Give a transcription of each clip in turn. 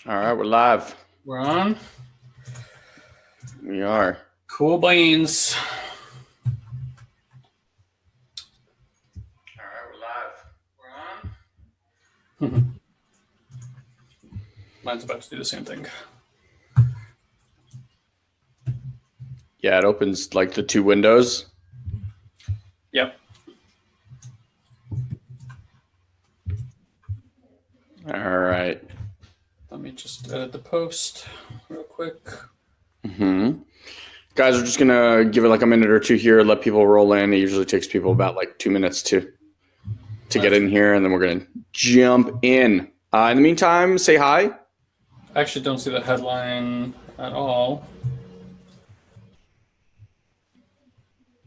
All right, we're live. We're on. We are. Cool beans. All right, we're live. We're on. Mine's about to do the same thing. Yeah, it opens like the two windows. Yep. All right. Let me just edit the post real quick. Guys, we're just going to give it like a minute or two here, let people roll in. It usually takes people about like 2 minutes to get in here, and then we're going to jump in. In the meantime, say hi. I actually don't see the headline at all.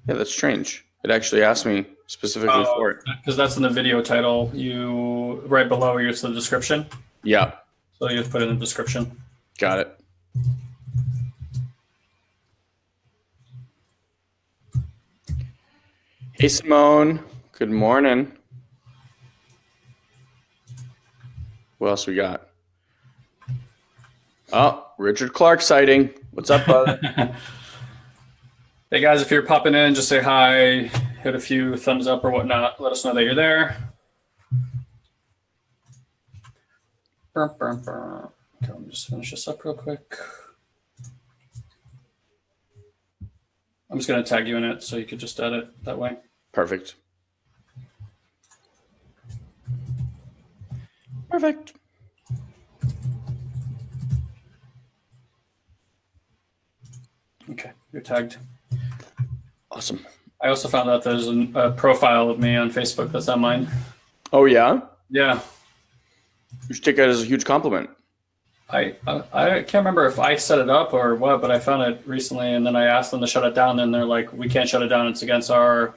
Yeah, that's strange. It actually asked me specifically for it. Because that's in the video title. You right below it's the description. Yeah. So you have to put in the description. Got it. Hey, Simone. Good morning. What else we got? Oh, Richard Clark sighting. What's up, bud? Hey, guys, if you're popping in, just say hi, hit a few thumbs up or whatnot. Let us know that you're there. Okay, let me just finish this up real quick. I'm just going to tag you in it so you could just edit that way. Perfect. Perfect. Okay, you're tagged. Awesome. I also found out there's a profile of me on Facebook that's not mine. Oh, yeah? Yeah. You should take that as a huge compliment. I can't remember if I set it up or what, but I found it recently, and then I asked them to shut it down, and they're like, we can't shut it down. It's against our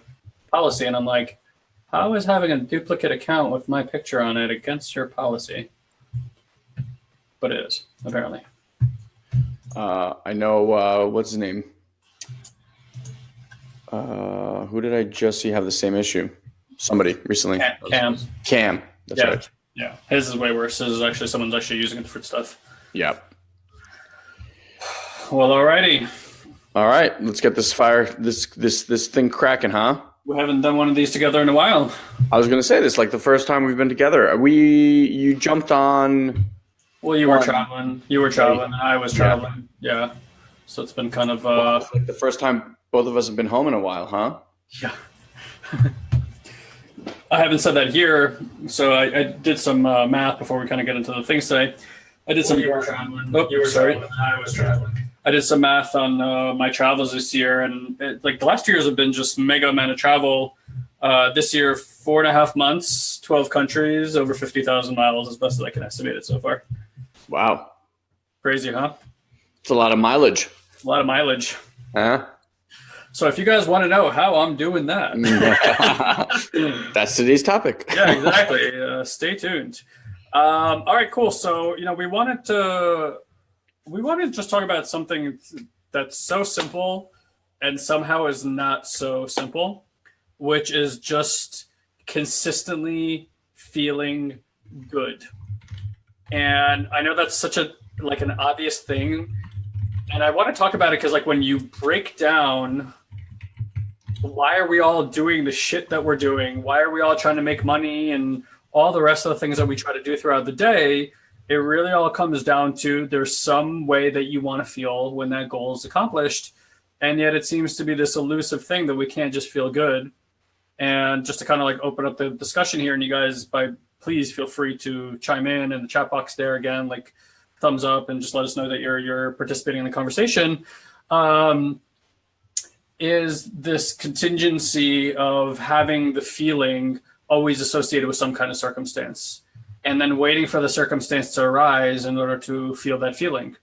policy. And I'm like, how is having a duplicate account with my picture on it against your policy? But it is, apparently. I know, what's his name? Who did I just see have the same issue? Somebody recently. Cam. That's right. Yeah, his is way worse. His is actually someone's actually using it for stuff. Yeah. Well, alrighty. All right, let's get this this thing cracking, huh? We haven't done one of these together in a while. I was gonna say this like the first time we've been together. You jumped on. Well, you were traveling. You were traveling, and I was traveling. Yeah. So it's been kind of it's like the first time both of us have been home in a while, huh? Yeah. I haven't said that here, so I did some math before we kind of get into the things today. I did some. You were traveling. Oh, you were sorry. traveling. I was traveling. I did some math on my travels this year, and the last 2 years have been just mega amount of travel. This year, 4.5 months, 12 countries, over 50,000 miles, as best as I can estimate it so far. Wow. Crazy, huh? It's a lot of mileage. A lot of mileage. Huh? So if you guys want to know how I'm doing that, that's today's topic. Yeah, exactly. Stay tuned. All right, cool. So we wanted to just talk about something that's so simple and somehow is not so simple, which is just consistently feeling good. And I know that's such an obvious thing, and I want to talk about it because when you break down, why are we all doing the shit that we're doing? Why are we all trying to make money and all the rest of the things that we try to do throughout the day? It really all comes down to there's some way that you want to feel when that goal is accomplished. And yet it seems to be this elusive thing that we can't just feel good. And just to kind of open up the discussion here, and you guys, please feel free to chime in the chat box there again, thumbs up, and just let us know that you're participating in the conversation. Is this contingency of having the feeling always associated with some kind of circumstance, and then waiting for the circumstance to arise in order to feel that feeling.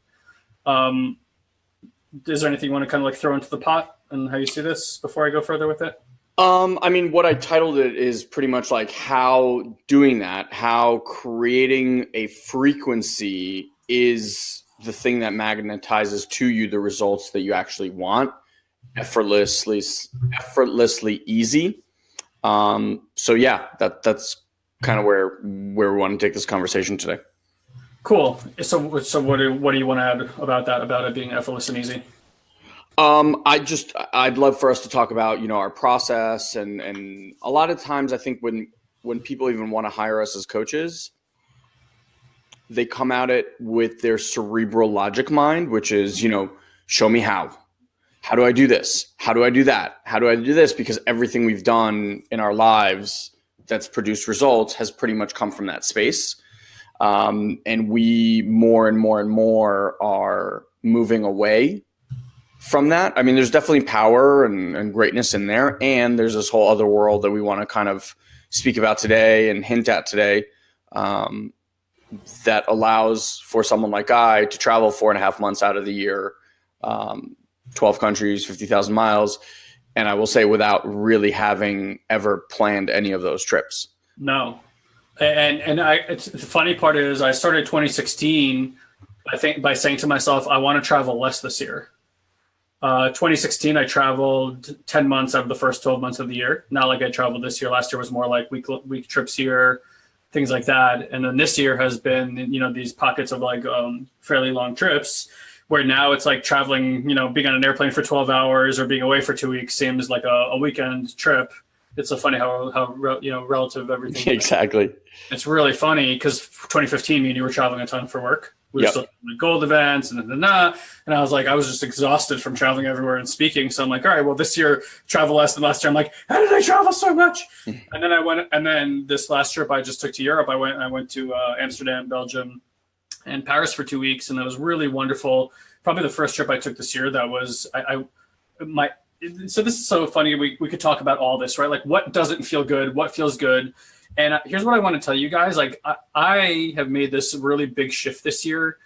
Is there anything you want to kind of throw into the pot and how you see this before I go further with it? I mean, what I titled it is pretty much how doing that, how creating a frequency is the thing that magnetizes to you the results that you actually want. Effortlessly easy. So yeah, that's kind of where we want to take this conversation today. Cool. So what do you want to add about that, about it being effortless and easy? I'd love for us to talk about, our process, and a lot of times I think when people even want to hire us as coaches, they come at it with their cerebral logic mind, which is, show me how. How do I do this? How do I do that? How do I do this? Because everything we've done in our lives that's produced results has pretty much come from that space. And we more and more and more are moving away from that. I mean, there's definitely power and greatness in there. And there's this whole other world that we want to kind of speak about today and hint at today, that allows for someone like I to travel 4.5 months out of the year, 12 countries, 50,000 miles. And I will say, without really having ever planned any of those trips. No. It's the funny part is I started 2016, I think, by saying to myself, I want to travel less this year. 2016, I traveled 10 months out of the first 12 months of the year. Not like I traveled this year. Last year was more like week trips here, things like that. And then this year has been, these pockets of like fairly long trips, where now it's like traveling, being on an airplane for 12 hours or being away for 2 weeks seems like a weekend trip. It's so funny how relative everything is. Exactly. It's really funny because 2015, me and you were traveling a ton for work. We were still doing gold events and I was just exhausted from traveling everywhere and speaking. So I'm like, all right, well, this year travel less than last year. I'm like, how did I travel so much? And then this last trip I just took to Europe, I went to Amsterdam, Belgium, and Paris for 2 weeks, and that was really wonderful. Probably the first trip I took this year. That was So this is so funny. We could talk about all this, right? Like, what doesn't feel good? What feels good? And here's what I want to tell you guys. Like, I have made this really big shift this year,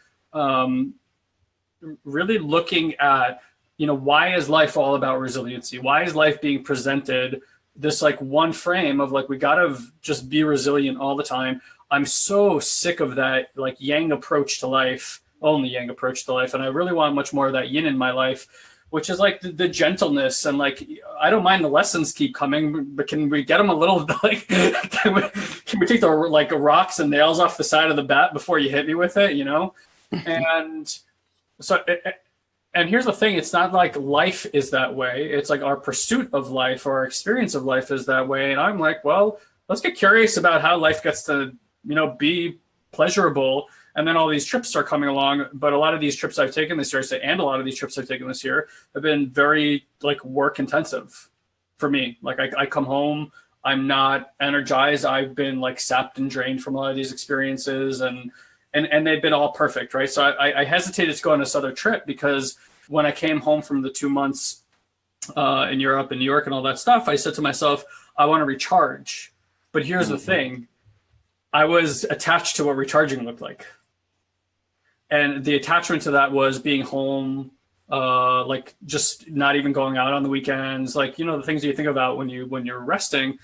really looking at, why is life all about resiliency? Why is life being presented this like one frame of like, we got to just be resilient all the time? I'm so sick of that like yang approach to life, only yang approach to life. And I really want much more of that yin in my life, which is like the gentleness, and like, I don't mind the lessons keep coming, but can we get them a little like, can we take the like rocks and nails off the side of the bat before you hit me with it, And so, and here's the thing, it's not like life is that way. It's like our pursuit of life or our experience of life is that way. And I'm like, well, let's get curious about how life gets to, be pleasurable. And then all these trips start coming along. But a lot of these trips I've taken this year, and a lot of these trips I've taken this year have been very like work intensive for me. Like I come home, I'm not energized. I've been like sapped and drained from a lot of these experiences, and they've been all perfect, right? So I hesitated to go on this other trip because when I came home from the 2 months in Europe and New York and all that stuff, I said to myself, I want to recharge. But here's the thing. I was attached to what recharging looked like. And the attachment to that was being home, like just not even going out on the weekends, like, the things you think about when you're resting.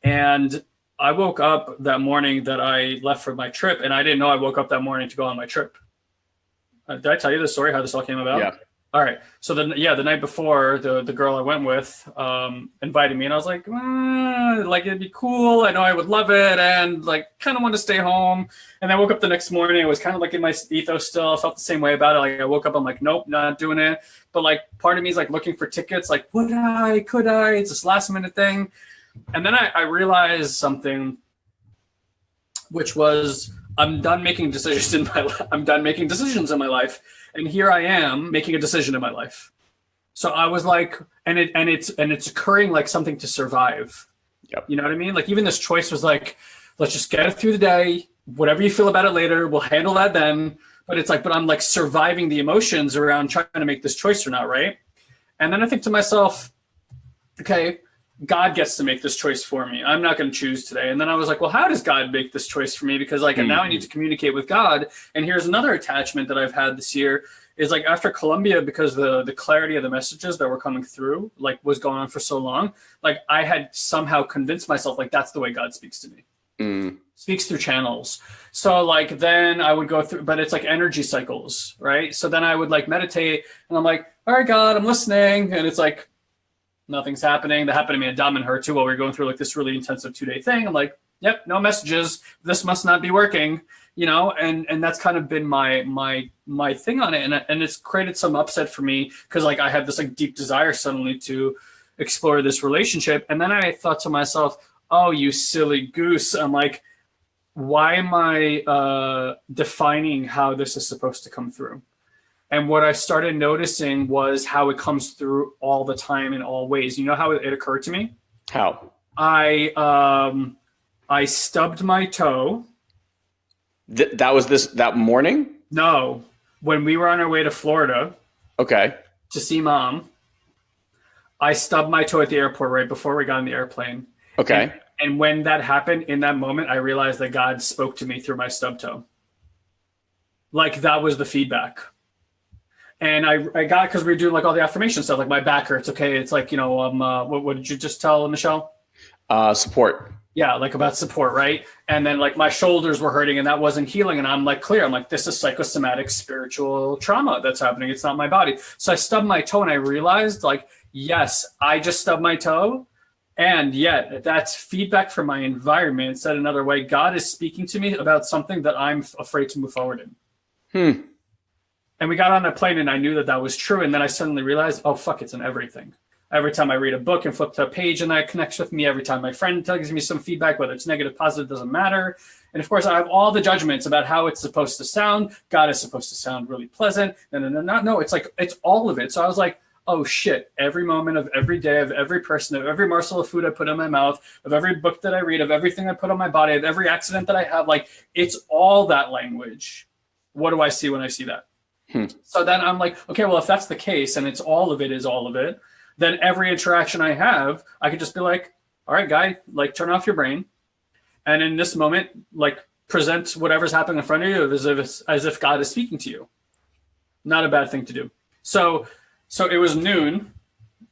And I woke up that morning that I left for my trip, and I didn't know I woke up that morning to go on my trip. Did I tell you the story, how this all came about? Yeah. All right. So the night before, the girl I went with invited me, and I was like, like it'd be cool. I know I would love it, and like kind of want to stay home. And I woke up the next morning. I was kind of like in my ethos still. I felt the same way about it. Like I woke up, I'm like, nope, not doing it. But like part of me is like looking for tickets. Like, could I? It's this last minute thing. And then I realized something, which was I'm done making decisions in my life. I'm done making decisions in my life. And here I am making a decision in my life. So I was like, and it's occurring like something to survive. Yep. You know what I mean? Like even this choice was like, let's just get it through the day. Whatever you feel about it later, we'll handle that then. But it's like, but I'm like surviving the emotions around trying to make this choice or not, right? And then I think to myself, okay, God gets to make this choice for me. I'm not going to choose today. And then I was like, well, how does God make this choice for me? Because like, now I need to communicate with God. And here's another attachment that I've had this year is like after Colombia, because the clarity of the messages that were coming through, like was going on for so long, like I had somehow convinced myself, like, that's the way God speaks to me. Speaks through channels. So like, then I would go through, but it's like energy cycles, right? So then I would like meditate and I'm like, all right, God, I'm listening. And it's like, nothing's happening. That happened to me and Dom and her too while we were going through like this really intensive 2-day thing. I'm like, yep, no messages. This must not be working. and that's kind of been my thing on it. And it's created some upset for me because like I had this like deep desire suddenly to explore this relationship. And then I thought to myself, oh, you silly goose. I'm like, why am I defining how this is supposed to come through? And what I started noticing was how it comes through all the time in all ways. You know how it occurred to me? How? I stubbed my toe. That was that morning? No, when we were on our way to Florida. Okay. To see mom, I stubbed my toe at the airport right before we got on the airplane. Okay. And when that happened, in that moment, I realized that God spoke to me through my stub toe. Like that was the feedback. And I got, because we were doing like all the affirmation stuff, like my back hurts. Okay. It's like, what did you just tell Michelle? Support. Yeah. Like about support. Right. And then like my shoulders were hurting and that wasn't healing. And I'm like, clear. I'm like, this is psychosomatic spiritual trauma that's happening. It's not my body. So I stubbed my toe and I realized like, yes, I just stubbed my toe. And yet that's feedback from my environment. Said another way, God is speaking to me about something that I'm afraid to move forward in. And we got on a plane and I knew that that was true. And then I suddenly realized, oh, fuck, it's in everything. Every time I read a book and flip to a page and that connects with me, every time my friend gives me some feedback, whether it's negative, positive, doesn't matter. And of course, I have all the judgments about how it's supposed to sound. God is supposed to sound really pleasant. No, it's like, it's all of it. So I was like, oh shit, every moment of every day, of every person, of every morsel of food I put in my mouth, of every book that I read, of everything I put on my body, of every accident that I have, like it's all that language. What do I see when I see that? So then I'm like, okay, well, if that's the case and it's all of it is all of it, then every interaction I have, I could just be like, all right, guy, like turn off your brain. And in this moment, like present whatever's happening in front of you as if God is speaking to you. Not a bad thing to do. So it was noon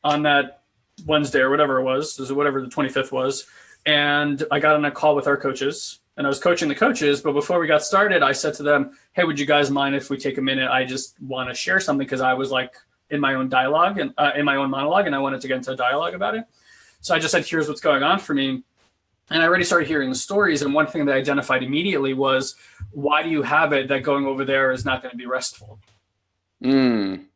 on that Wednesday or whatever it was, whatever the 25th was. And I got on a call with our coaches and I was coaching the coaches. But before we got started, I said to them, hey, would you guys mind if we take a minute? I just want to share something because I was like in my own dialogue and in my own monologue and I wanted to get into a dialogue about it. So I just said, here's what's going on for me. And I already started hearing the stories. And one thing that I identified immediately was, why do you have it that going over there is not going to be restful? And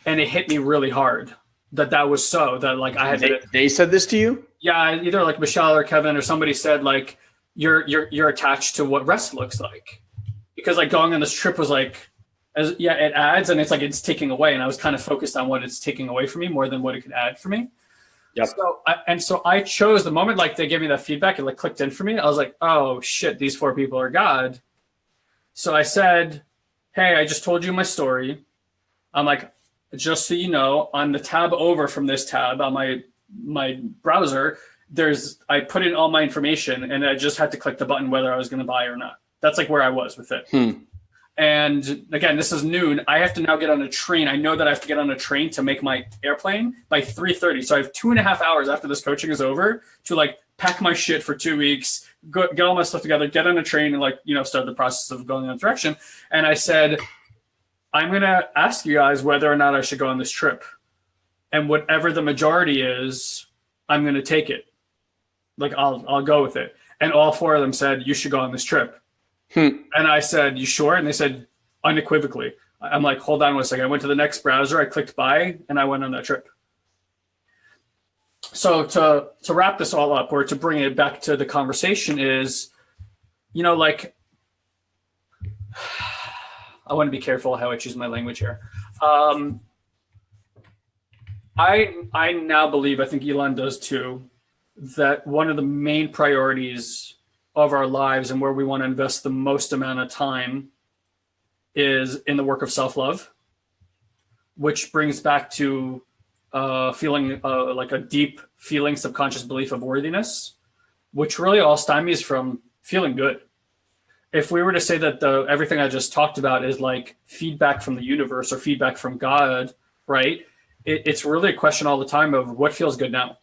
it hit me really hard that was so that like I had they said this to you? Yeah, either like Michelle or Kevin or somebody said like you're attached to what rest looks like, because like going on this trip was like it adds and it's like it's taking away, and I was kind of focused on what it's taking away from me more than what it could add for me. Yep. So I chose the moment like they gave me that feedback, it like clicked in for me. I was like, oh shit, these 4 people are God. So I said, hey, I just told you my story. I'm like, just so you know, on the tab over from this tab on my browser, I put in all my information and I just had to click the button whether I was going to buy or not. That's like where I was with it. And again, this is noon. I have to now get on a train. I know that I have to get on a train to make my airplane by 3:30. So I have 2.5 hours after this coaching is over to like pack my shit for 2 weeks, get all my stuff together, get on a train and like, start the process of going in that direction. And I said, I'm going to ask you guys whether or not I should go on this trip. And whatever the majority is, I'm going to take it. Like, I'll go with it. And all 4 of them said, you should go on this trip. And I said, you sure? And they said, unequivocally. I'm like, hold on one second. I went to the next browser, I clicked buy, and I went on that trip. So to wrap this all up, or to bring it back to the conversation is, like, I want to be careful how I choose my language here. I now believe, I think Elon does too, that one of the main priorities of our lives and where we want to invest the most amount of time is in the work of self-love, which brings back to feeling like a deep feeling, subconscious belief of worthiness, which really all stymies from feeling good. If we were to say that everything I just talked about is like feedback from the universe or feedback from God, right? It's really a question all the time of what feels good now.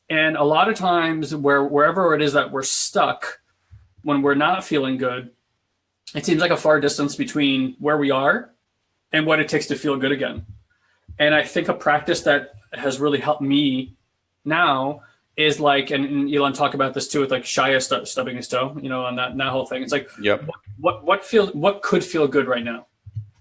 And a lot of times wherever it is that we're stuck, when we're not feeling good, it seems like a far distance between where we are and what it takes to feel good again. And I think a practice that has really helped me now is like, and Elon talked about this too with like Shia stubbing his toe, you know, on that whole thing. It's like, Yep. what could feel good right now?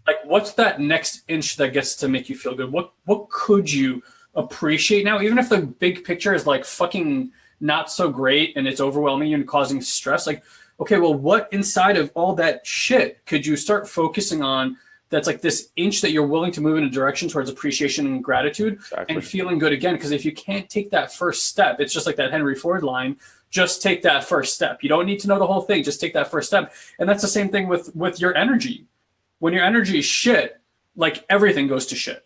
Like, what's that next inch that gets to make you feel good? What could you appreciate now, even if the big picture is like fucking not so great and it's overwhelming you and causing stress? Like, okay, well, what inside of all that shit could you start focusing on that's like this inch that you're willing to move in a direction towards appreciation and gratitude and feeling good again? Because if you can't take that first step, it's just like that Henry Ford line, just take that first step. You don't need to know the whole thing, just take that first step. And that's the same thing with your energy. When your energy is shit, like everything goes to shit,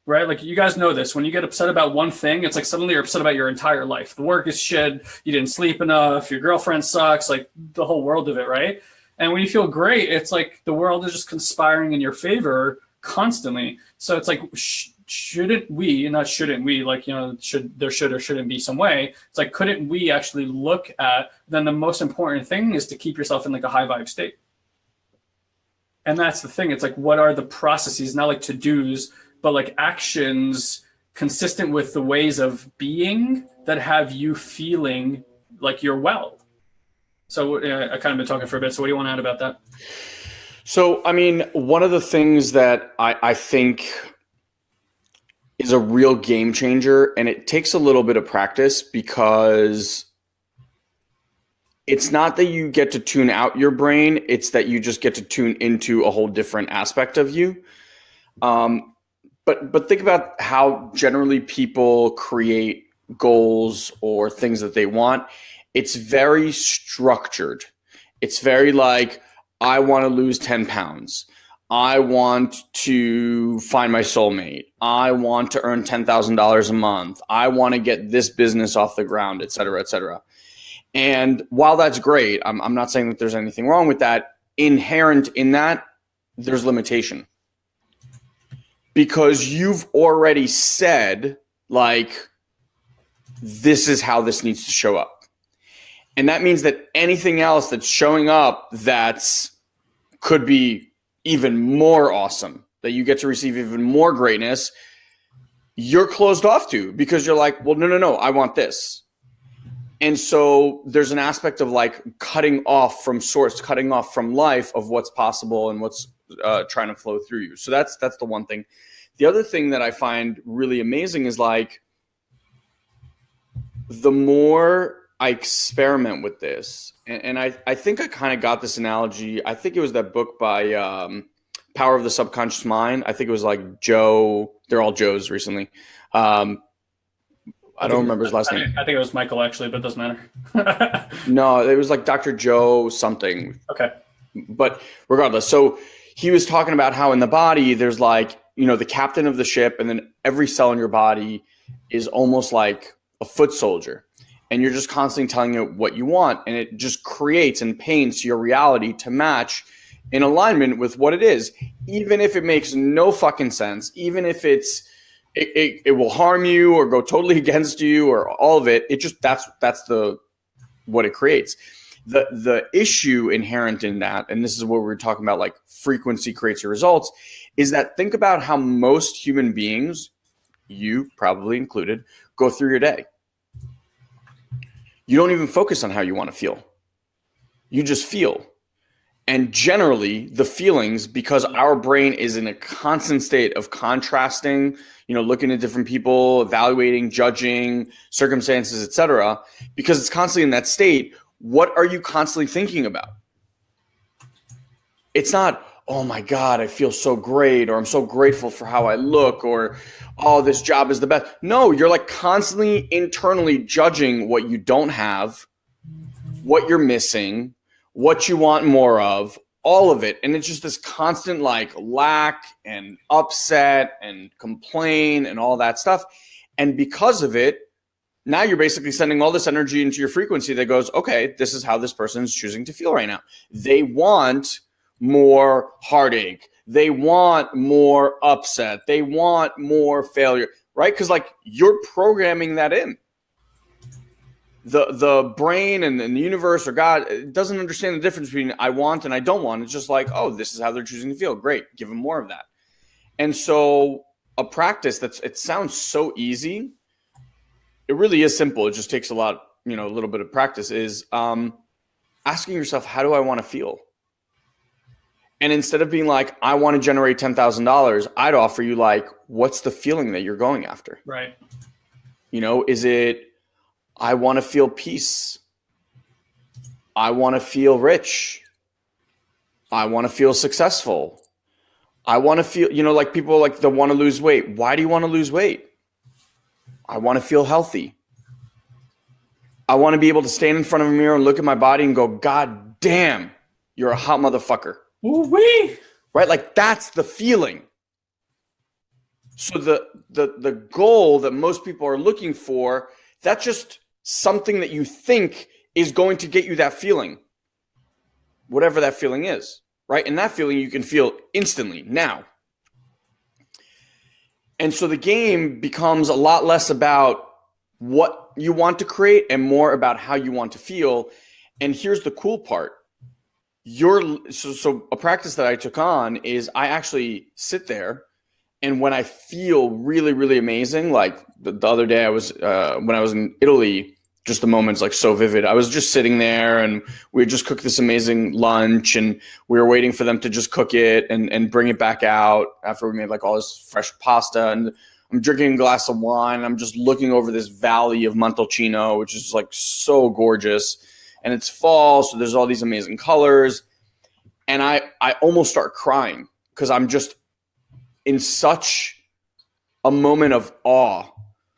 right? Like you guys know this. When you get upset about one thing, it's like suddenly you're upset about your entire life. The work is shit. You didn't sleep enough. Your girlfriend sucks. Like the whole world of it, right? And when you feel great, it's like the world is just conspiring in your favor constantly. So it's like, shouldn't we, like, you know, there should or shouldn't be some way. It's like, couldn't we actually look at, then the most important thing is to keep yourself in like a high vibe state. And that's the thing. It's like, what are the processes, not like to-dos, but like actions consistent with the ways of being that have you feeling like you're well. So I kind of been talking for a bit. So what do you want to add about that? So, I mean, one of the things that I think is a real game changer, and it takes a little bit of practice, because it's not that you get to tune out your brain, it's that you just get to tune into a whole different aspect of you. But think about how generally people create goals or things that they want. It's very structured. It's very like, I want to lose 10 pounds. I want to find my soulmate. I want to earn $10,000 a month. I want to get this business off the ground, et cetera, et cetera. And while that's great, I'm not saying that there's anything wrong with that. Inherent in that, there's limitation. Because you've already said, like, this is how this needs to show up. And that means that anything else that's showing up could be even more awesome, that you get to receive even more greatness, you're closed off to, because you're like, well, no, I want this. And so there's an aspect of like cutting off from source, cutting off from life of what's possible and what's trying to flow through you. So that's the one thing. The other thing that I find really amazing is like, the more I experiment with this, and I think I kind of got this analogy. I think it was that book by Power of the Subconscious Mind. I think it was like Joe. They're all Joes recently. I don't remember his last name. I think it was Michael, actually, but it doesn't matter. No, it was like Dr. Joe something. Okay. But regardless, so he was talking about how in the body there's like, you know, the captain of the ship, and then every cell in your body is almost like a foot soldier. And you're just constantly telling it what you want, and it just creates and paints your reality to match in alignment with what it is, even if it makes no fucking sense, even if it will harm you or go totally against you or all of it. It just that's what it creates. The issue inherent in that, and this is what we're talking about, like frequency creates your results, is that think about how most human beings, you probably included, go through your day. You don't even focus on how you want to feel. You just feel. And generally the feelings, because our brain is in a constant state of contrasting, you know, looking at different people, evaluating, judging, circumstances, etc., because it's constantly in that state, what are you constantly thinking about? It's not, oh my God, I feel so great, or I'm so grateful for how I look, or, oh, this job is the best. No, you're like constantly internally judging what you don't have, what you're missing, what you want more of, all of it. And it's just this constant like lack and upset and complain and all that stuff. And because of it, now you're basically sending all this energy into your frequency that goes, okay, this is how this person is choosing to feel right now. They want more heartache. They want more upset. They want more failure, right? Because like you're programming that in. The brain and the universe or God doesn't understand the difference between I want and I don't want. It's just like, oh, this is how they're choosing to feel. Great. Give them more of that. And so a practice it sounds so easy. It it really is simple. It just takes a lot, a little bit of practice, is asking yourself, how do I want to feel? And instead of being like, I want to generate $10,000, I'd offer you like, what's the feeling that you're going after? Right. Is it, I want to feel peace. I want to feel rich. I want to feel successful. I want to feel, like people like that want to lose weight. Why do you want to lose weight? I want to feel healthy. I want to be able to stand in front of a mirror and look at my body and go, God damn, you're a hot motherfucker. Ooh-wee. Right? Like that's the feeling. So the goal that most people are looking for, that's just something that you think is going to get you that feeling. Whatever that feeling is, right? And that feeling you can feel instantly now. And so the game becomes a lot less about what you want to create and more about how you want to feel. And here's the cool part. So a practice that I took on is I actually sit there, and when I feel really, really amazing, like the other day I was, when I was in Italy, just the moment's like so vivid. I was just sitting there and we had just cooked this amazing lunch and we were waiting for them to just cook it and bring it back out after we made like all this fresh pasta. And I'm drinking a glass of wine. And I'm just looking over this valley of Montalcino, which is like so gorgeous. And it's fall, so there's all these amazing colors. And I almost start crying because I'm just in such a moment of awe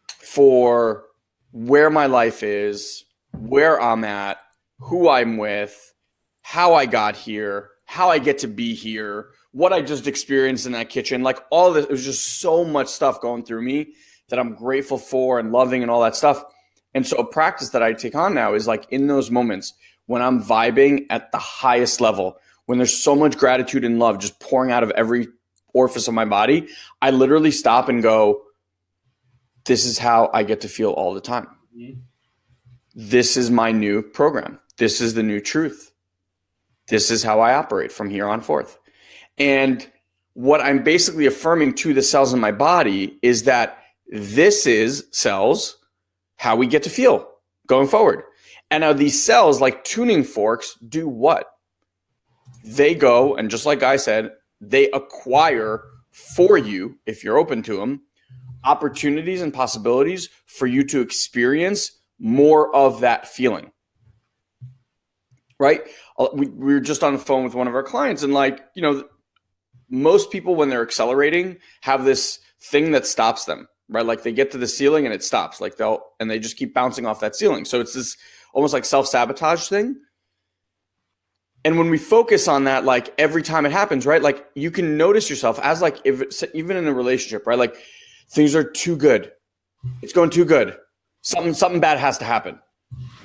for where my life is, where I'm at, who I'm with, how I got here, how I get to be here, what I just experienced in that kitchen. Like all of this, it was just so much stuff going through me that I'm grateful for and loving and all that stuff. And so a practice that I take on now is like in those moments when I'm vibing at the highest level, when there's so much gratitude and love just pouring out of every orifice of my body, I literally stop and go, this is how I get to feel all the time. Mm-hmm. This is my new program. This is the new truth. This is how I operate from here on forth. And what I'm basically affirming to the cells in my body is that this is, cells, how we get to feel going forward. And now these cells, like tuning forks, do what? They go, and just like I said, they acquire for you, if you're open to them, opportunities and possibilities for you to experience more of that feeling. Right? We were just on the phone with one of our clients, and like, most people when they're accelerating have this thing that stops them, right? Like they get to the ceiling and it stops, like they just keep bouncing off that ceiling. So it's this almost like self-sabotage thing. And when we focus on that, like every time it happens, right? Like you can notice yourself as like, if it's, even in a relationship, right? Like things are too good. It's going too good. Something bad has to happen.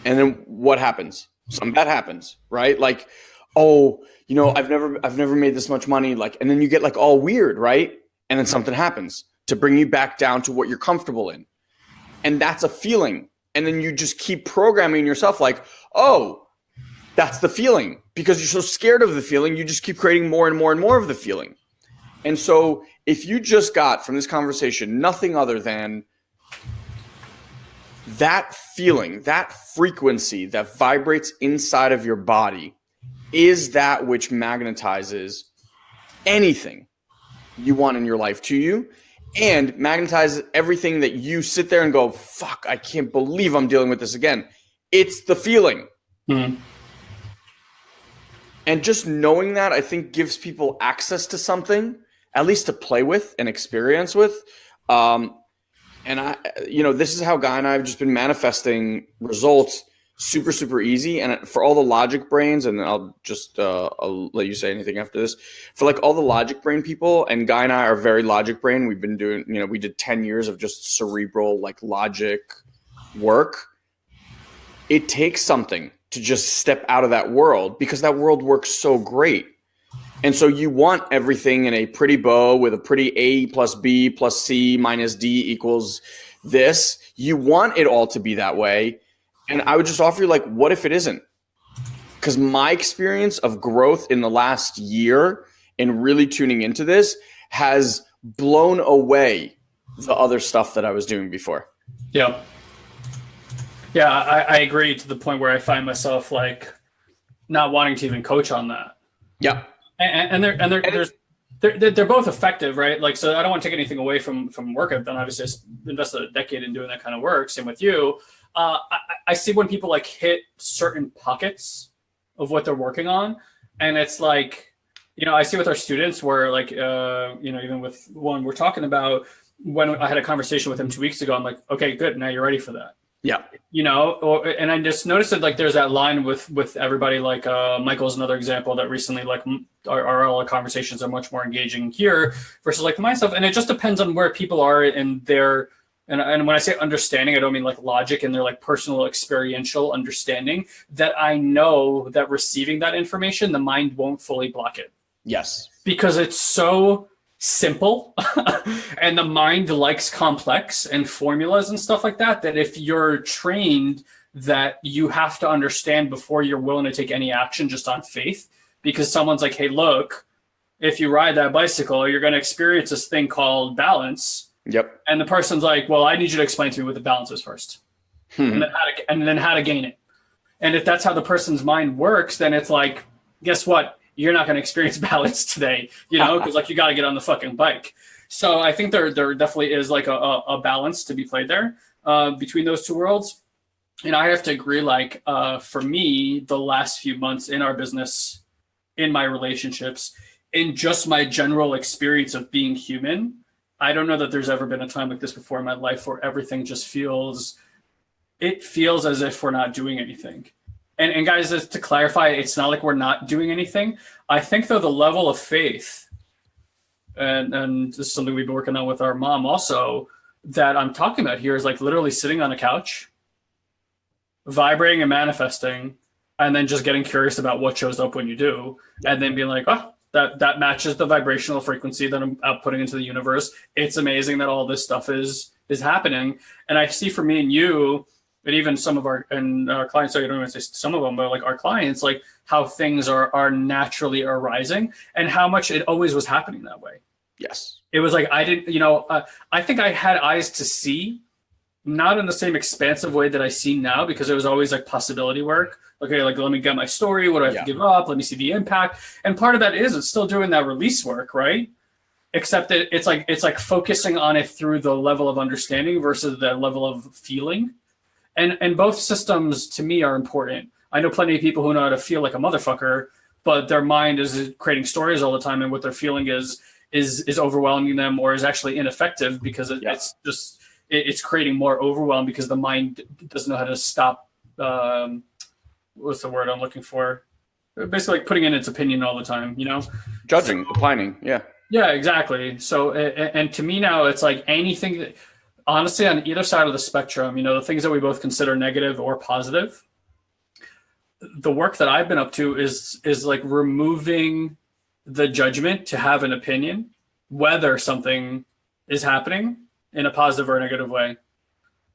And then what happens? Something bad happens, right? Like, oh, I've never made this much money. Like, and then you get like all weird, right? And then something happens to bring you back down to what you're comfortable in. And that's a feeling. And then you just keep programming yourself like, oh, that's the feeling. Because you're so scared of the feeling, you just keep creating more and more and more of the feeling. And so if you just got from this conversation nothing other than that feeling, that frequency that vibrates inside of your body is that which magnetizes anything you want in your life to you, and magnetizes everything that you sit there and go, fuck, I can't believe I'm dealing with this again. It's the feeling. Mm-hmm. And just knowing that, I think, gives people access to something, at least to play with and experience with. And this is how Guy and I have just been manifesting results super, super easy. And for all the logic brains, and I'll let you say anything after this, for like all the logic brain people, and Guy and I are very logic brain. We've been doing, we did 10 years of just cerebral, like logic work. It takes something to just step out of that world because that world works so great. And so you want everything in a pretty bow with a pretty A plus B plus C minus D equals this. You want it all to be that way. And I would just offer you, like, what if it isn't? Because my experience of growth in the last year and really tuning into this has blown away the other stuff that I was doing before. Yeah. Yeah, I agree to the point where I find myself like not wanting to even coach on that. Yeah. They're both effective, right? Like, so I don't want to take anything away from work I've done. Obviously, I invested a decade in doing that kind of work. Same with you. I see when people like hit certain pockets of what they're working on, and it's like, I see with our students where like, even with one we're talking about, when I had a conversation with him 2 weeks ago, I'm like, okay, good. Now you're ready for that. Yeah. And I just noticed that like there's that line with everybody, like Michael's another example that recently like our conversations are much more engaging here versus like myself. And it just depends on where people are in their, and when I say understanding, I don't mean like logic and their like personal experiential understanding, that I know that receiving that information, the mind won't fully block it. Yes. Because it's so simple and the mind likes complex and formulas and stuff like that, that if you're trained that you have to understand before you're willing to take any action just on faith, because someone's like, hey, look, if you ride that bicycle, you're going to experience this thing called balance. Yep. And the person's like, well, I need you to explain to me what the balance is first. And then how to gain it. And if that's how the person's mind works, then it's like, guess what? You're not going to experience balance today, because like you got to get on the fucking bike. So I think there definitely is like a balance to be played there between those two worlds. And I have to agree, like for me, the last few months in our business, in my relationships, in just my general experience of being human, I don't know that there's ever been a time like this before in my life where everything just feels as if we're not doing anything. And guys, just to clarify, it's not like we're not doing anything. I think, though, the level of faith, and this is something we've been working on with our mom also, that I'm talking about here is like literally sitting on a couch, vibrating and manifesting, and then just getting curious about what shows up when you do, and then being like, oh, that matches the vibrational frequency that I'm outputting into the universe. It's amazing that all this stuff is happening. And I see for me and you, and even some of our clients, so you don't even say some of them, but like our clients, like how things are naturally arising and how much it always was happening that way. Yes. It was like, I didn't, I think I had eyes to see, not in the same expansive way that I see now, because it was always like possibility work. Okay, like, let me get my story. What do I have to give up? Let me see the impact. And part of that is it's still doing that release work, right? Except that it's like focusing on it through the level of understanding versus the level of feeling. And both systems to me are important. I know plenty of people who know how to feel like a motherfucker, but their mind is creating stories all the time, and what they're feeling is overwhelming them, or is actually ineffective because it's creating more overwhelm because the mind doesn't know how to stop. What's the word I'm looking for? Basically, like putting in its opinion all the time. Judging, opining. Yeah. Yeah, exactly. So, and to me now, it's like anything that, honestly, on either side of the spectrum, the things that we both consider negative or positive, the work that I've been up to is like removing the judgment to have an opinion, whether something is happening in a positive or a negative way,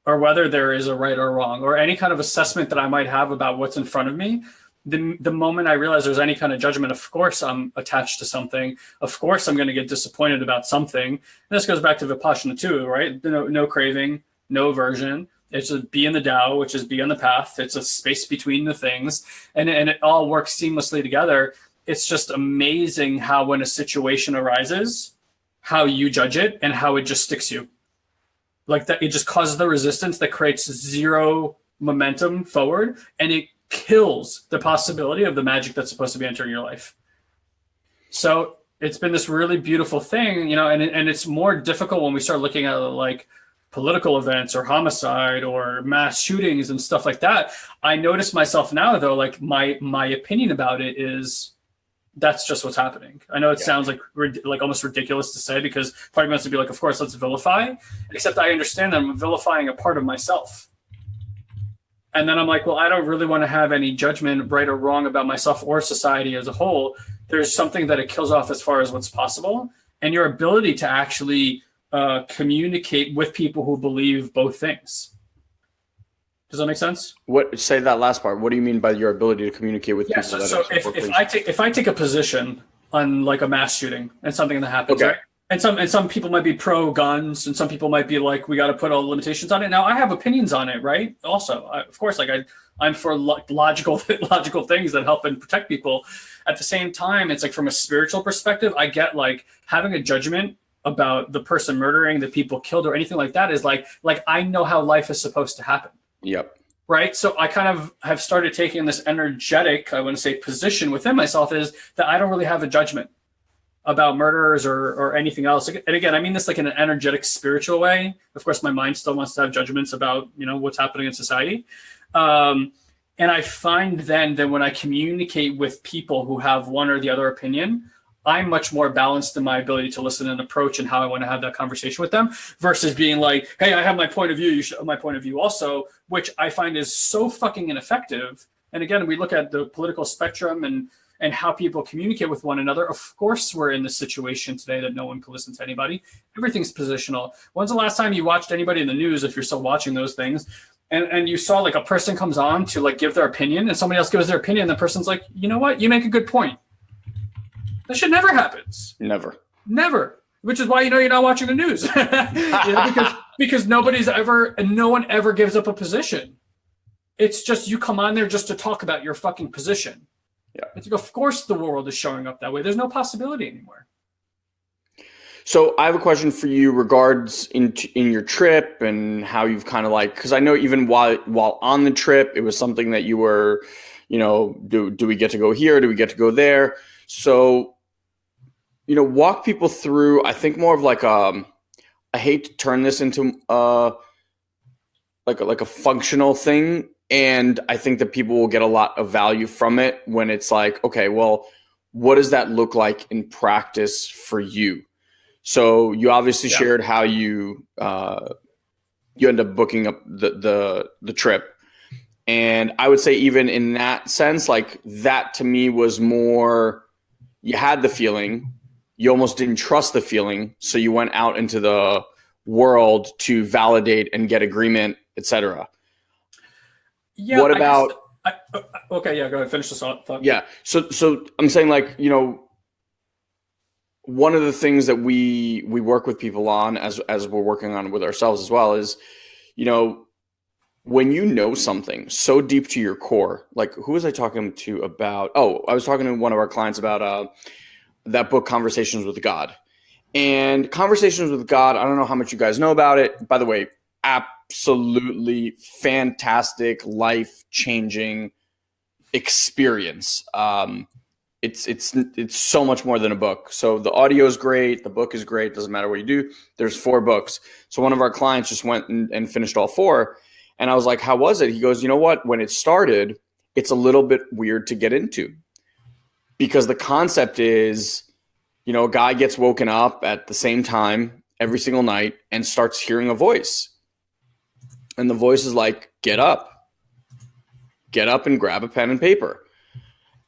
or whether there is a right or wrong, or any kind of assessment that I might have about what's in front of me. The moment I realize there's any kind of judgment, of course I'm attached to something. Of course I'm going to get disappointed about something. And this goes back to Vipassana too, right? No craving, no aversion. It's just be in the Tao, which is be on the path. It's a space between the things, and it all works seamlessly together. It's just amazing how when a situation arises, how you judge it and how it just sticks you. Like that, it just causes the resistance that creates zero momentum forward, and it kills the possibility of the magic that's supposed to be entering your life. So it's been this really beautiful thing, and it's more difficult when we start looking at like political events or homicide or mass shootings and stuff like that. I notice myself now, though, like my opinion about it is that's just what's happening. I know it sounds like almost ridiculous to say, because part of me wants to be like, of course, let's vilify, except I understand that I'm vilifying a part of myself. And then I'm like, well, I don't really want to have any judgment, right or wrong, about myself or society as a whole. There's something that it kills off as far as what's possible, and your ability to actually communicate with people who believe both things. Does that make sense? Say that last part. What do you mean by your ability to communicate with people? So if I take a position on like a mass shooting and something that happens, right? some people might be pro guns, and some people might be like, we got to put all the limitations on it. Now, I have opinions on it, right? Also, of course, like I'm for logical things that help and protect people. At the same time, it's like from a spiritual perspective, I get like having a judgment about the person murdering, the people killed, or anything like that is like I know how life is supposed to happen. Yep. Right. So I kind of have started taking this energetic, I want to say, position within myself is that I don't really have a judgment about murderers or anything else. And again, I mean this like in an energetic, spiritual way. Of course, my mind still wants to have judgments about, what's happening in society. And I find then that when I communicate with people who have one or the other opinion, I'm much more balanced in my ability to listen and approach and how I want to have that conversation with them versus being like, hey, I have my point of view. You should have my point of view also, which I find is so fucking ineffective. And again, we look at the political spectrum and how people communicate with one another. Of course, we're in this situation today that no one can listen to anybody. Everything's positional. When's the last time you watched anybody in the news, if you're still watching those things, and you saw like a person comes on to like give their opinion and somebody else gives their opinion and the person's like, you know what? You make a good point. That shit never happens. Never. Which is why you're not watching the news. because no one ever gives up a position. It's just you come on there just to talk about your fucking position. Yeah. It's like, of course the world is showing up that way. There's no possibility anymore. So I have a question for you regards in your trip and how you've kind of like, because I know even while on the trip, it was something that you were, do we get to go here? Do we get to go there? So, walk people through, I think more of like I hate to turn this into like a functional thing. And I think that people will get a lot of value from it when it's like, okay, well, what does that look like in practice for you? So you obviously shared how you end up booking up the trip. And I would say even in that sense, like that to me was more, you had the feeling, you almost didn't trust the feeling. So you went out into the world to validate and get agreement, etc. Yeah. What about? Okay. Yeah. Go ahead. Finish this thought. Yeah. So I'm saying like, one of the things that we work with people on as we're working on with ourselves as well is, when you know something so deep to your core, like who was I talking to about? Oh, I was talking to one of our clients about that book, Conversations with God. And Conversations with God, I don't know how much you guys know about it. By the way, absolutely fantastic, life-changing experience. It's so much more than a book. So the audio is great. The book is great. Doesn't matter what you do. There's 4 books. So one of our clients just went and finished all 4. And I was like, how was it? He goes, you know what? When it started, it's a little bit weird to get into because the concept is, a guy gets woken up at the same time every single night and starts hearing a voice. And the voice is like, get up and grab a pen and paper.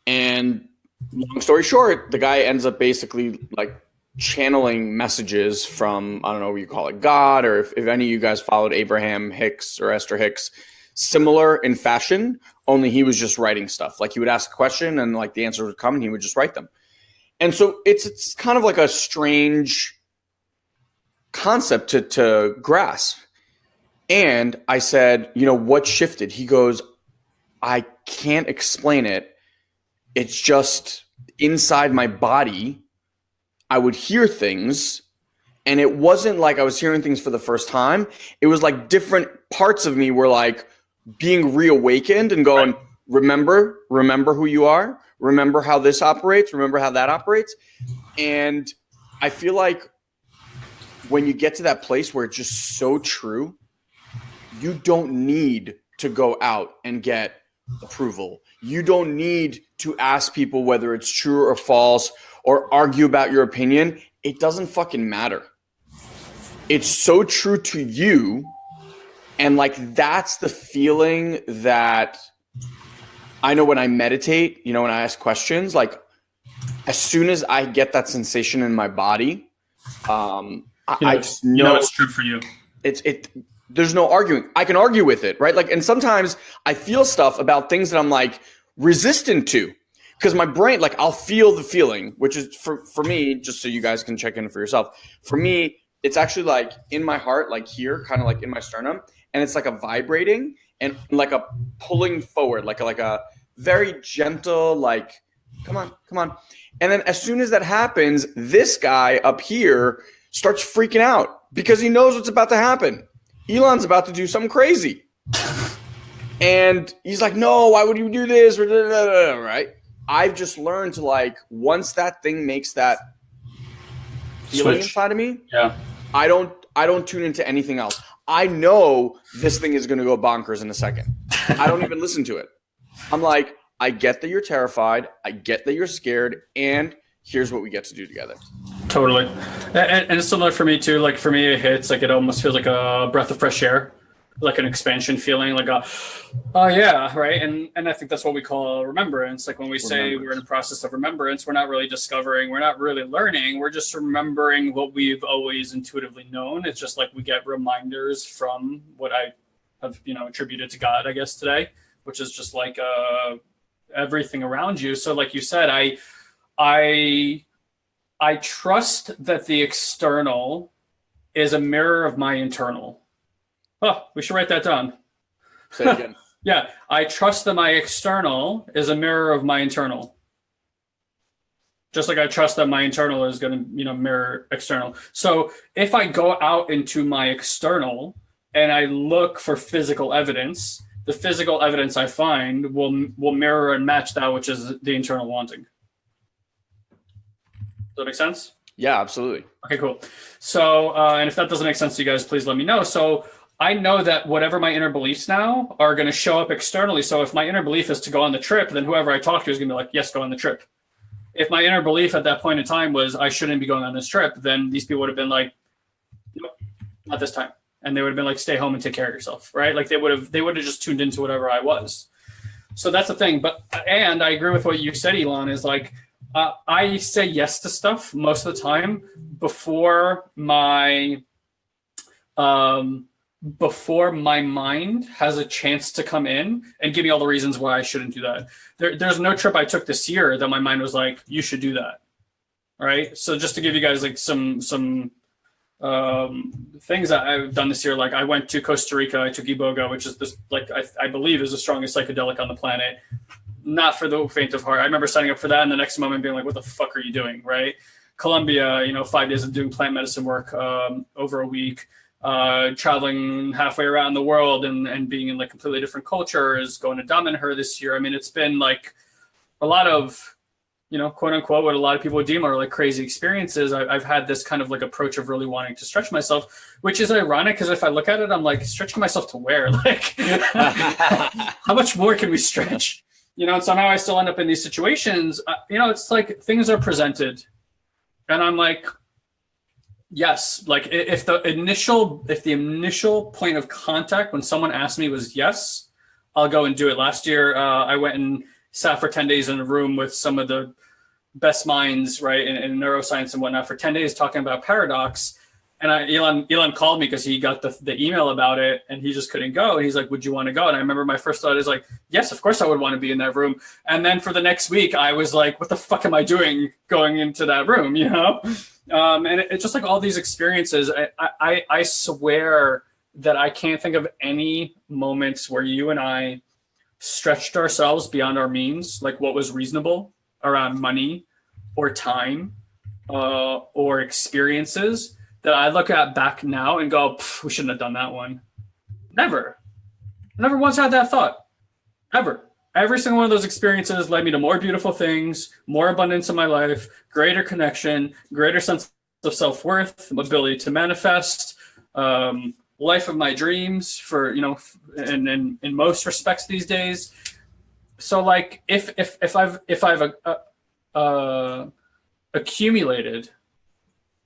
And long story short, the guy ends up basically like channeling messages from, I don't know what you call it, God, or if any of you guys followed Abraham Hicks or Esther Hicks, similar in fashion, only he was just writing stuff. Like he would ask a question and like the answer would come and he would just write them. And so it's kind of like a strange concept to grasp. And I said, what shifted? He goes, I can't explain it. It's just inside my body, I would hear things, and it wasn't like I was hearing things for the first time. It was like different parts of me were like being reawakened and going, remember who you are. Remember how this operates. Remember how that operates. And I feel like when you get to that place where it's just so true, you don't need to go out and get approval. You don't need to ask people whether it's true or false or argue about your opinion. It doesn't fucking matter. It's so true to you. And like, that's the feeling that I know when I meditate, when I ask questions, like as soon as I get that sensation in my body, I just know it's true for you. There's no arguing. I can argue with it, right? Like, and sometimes I feel stuff about things that I'm like resistant to, because my brain, like I'll feel the feeling, which is for me, just so you guys can check in for yourself. For me, it's actually like in my heart, like here, kind of like in my sternum, and it's like a vibrating and like a pulling forward, like a very gentle, like, come on. And then as soon as that happens, this guy up here starts freaking out because he knows what's about to happen. Elon's about to do something crazy. And he's like, no, why would you do this? Right? I've just learned to, like, once that thing makes that feeling inside of me, I don't tune into anything else. I know this thing is going to go bonkers in a second. I don't even listen to it. I'm like, I get that you're terrified. I get that you're scared. And here's what we get to do together. Totally. And it's similar for me too. Like for me, it hits like, it almost feels like a breath of fresh air, like an expansion feeling, like oh yeah, right. And I think that's what we call remembrance. Like when we say we're in the process of remembrance, we're not really discovering, we're not really learning, we're just remembering what we've always intuitively known. It's just like we get reminders from what I have, attributed to God, I guess, today, which is just like everything around you. So like you said, I trust that the external is a mirror of my internal. Oh, we should write that down. Say it again. Yeah, I trust that my external is a mirror of my internal. Just like I trust that my internal is going to, mirror external. So if I go out into my external and I look for physical evidence, the physical evidence I find will mirror and match that which is the internal wanting. Does that make sense? Yeah, absolutely. Okay, cool. So, and if that doesn't make sense to you guys, please let me know. So I know that whatever my inner beliefs now are going to show up externally. So if my inner belief is to go on the trip, then whoever I talk to is going to be like, yes, go on the trip. If my inner belief at that point in time was I shouldn't be going on this trip, then these people would have been like, nope, not this time. And they would have been like, stay home and take care of yourself, right? Like they would have just tuned into whatever I was. So that's the thing. And I agree with what you said, Elon, is like, I say yes to stuff most of the time before my mind has a chance to come in and give me all the reasons why I shouldn't do that. There's no trip I took this year that my mind was like, you should do that. Right. So just to give you guys like some things that I've done this year, like I went to Costa Rica, I took Iboga, which is this, like, I believe is the strongest psychedelic on the planet. Not for the faint of heart. I remember signing up for that and the next moment being like, what the fuck are you doing? Right. Colombia, 5 days of doing plant medicine work, over a week, traveling halfway around the world and being in like completely different cultures, going to Damanhur this year. I mean, it's been like a lot of, quote unquote, what a lot of people would deem are like crazy experiences. I've had this kind of like approach of really wanting to stretch myself, which is ironic because if I look at it, I'm like, stretching myself to where? Like, how much more can we stretch? And somehow I still end up in these situations. It's like things are presented and I'm like, yes, like if the initial point of contact when someone asked me was yes, I'll go and do it. Last year, I went and sat for 10 days in a room with some of the best minds, right, in neuroscience and whatnot for 10 days talking about paradox. And Elon called me because he got the email about it and he just couldn't go. And he's like, would you want to go? And I remember my first thought is like, yes, of course I would want to be in that room. And then for the next week, I was like, what the fuck am I doing going into that room, And it's just like all these experiences. I swear that I can't think of any moments where you and I stretched ourselves beyond our means, like what was reasonable around money or time or experiences that I look at back now and go, we shouldn't have done that one. Never once had that thought, ever. Every single one of those experiences led me to more beautiful things, more abundance in my life, greater connection, greater sense of self-worth, ability to manifest, life of my dreams for, in most respects these days. So like if I've accumulated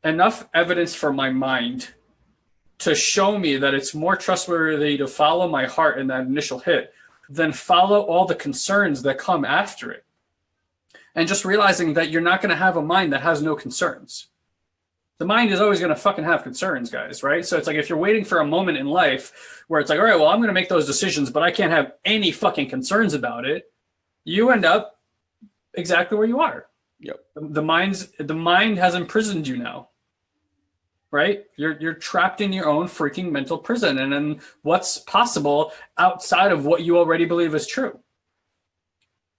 enough evidence for my mind to show me that it's more trustworthy to follow my heart in that initial hit than follow all the concerns that come after it. And just realizing that you're not going to have a mind that has no concerns. The mind is always going to fucking have concerns, guys, right? So it's like if you're waiting for a moment in life where it's like, all right, well, I'm going to make those decisions, but I can't have any fucking concerns about it. You end up exactly where you are. Yep. The mind has imprisoned you now. Right? You're trapped in your own freaking mental prison. And then what's possible outside of what you already believe is true?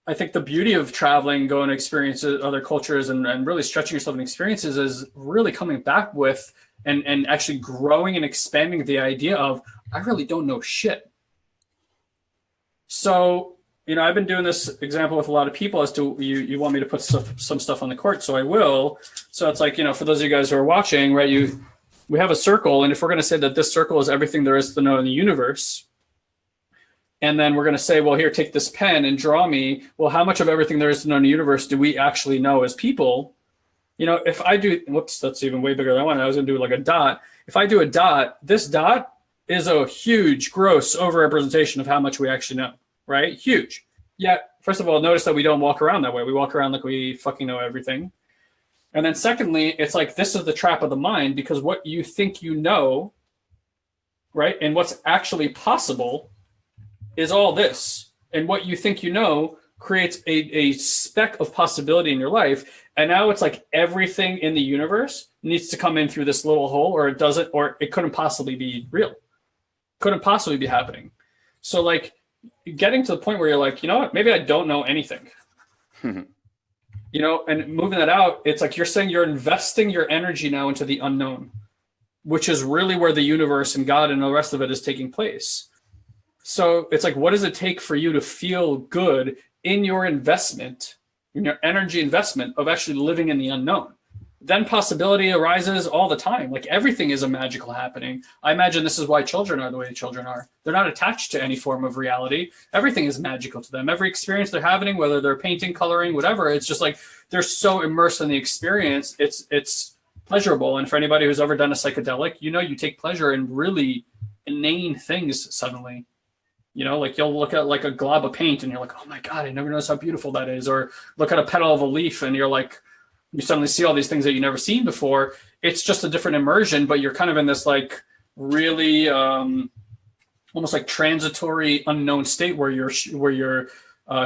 I think the beauty of traveling, going to experience other cultures and really stretching yourself in experiences is really coming back with and actually growing and expanding the idea of, I really don't know shit. So, I've been doing this example with a lot of people as to you want me to put some stuff on the court, so I will. So it's like, for those of you guys who are watching, right, we have a circle, and if we're going to say that this circle is everything there is to know in the universe, and then we're going to say, well, here, take this pen and draw me, well, how much of everything there is to know in the universe do we actually know as people? If I do, whoops, that's even way bigger than I wanted. I was going to do like a dot. If I do a dot, this dot is a huge, gross overrepresentation of how much we actually know, right? Huge. Yet, first of all, notice that we don't walk around that way. We walk around like we fucking know everything. And then secondly, it's like, this is the trap of the mind, because what you think you know, right, and what's actually possible is all this. And what you think you know creates a speck of possibility in your life. And now it's like everything in the universe needs to come in through this little hole, or it doesn't, or it couldn't possibly be real. Couldn't possibly be happening. So like getting to the point where you're like, you know what, maybe I don't know anything. And moving that out, it's like you're saying you're investing your energy now into the unknown, which is really where the universe and God and the rest of it is taking place. So it's like, what does it take for you to feel good in your investment, in your energy investment of actually living in the unknown? Then possibility arises all the time. Like everything is a magical happening. I imagine this is why children are the way children are. They're not attached to any form of reality. Everything is magical to them. Every experience they're having, whether they're painting, coloring, whatever, it's just like they're so immersed in the experience. It's pleasurable. And for anybody who's ever done a psychedelic, you take pleasure in really inane things suddenly. Like you'll look at like a glob of paint and you're like, oh my God, I never noticed how beautiful that is. Or look at a petal of a leaf and you're like, you suddenly see all these things that you've never seen before. It's just a different immersion, but you're kind of in this like really almost like transitory unknown state where you're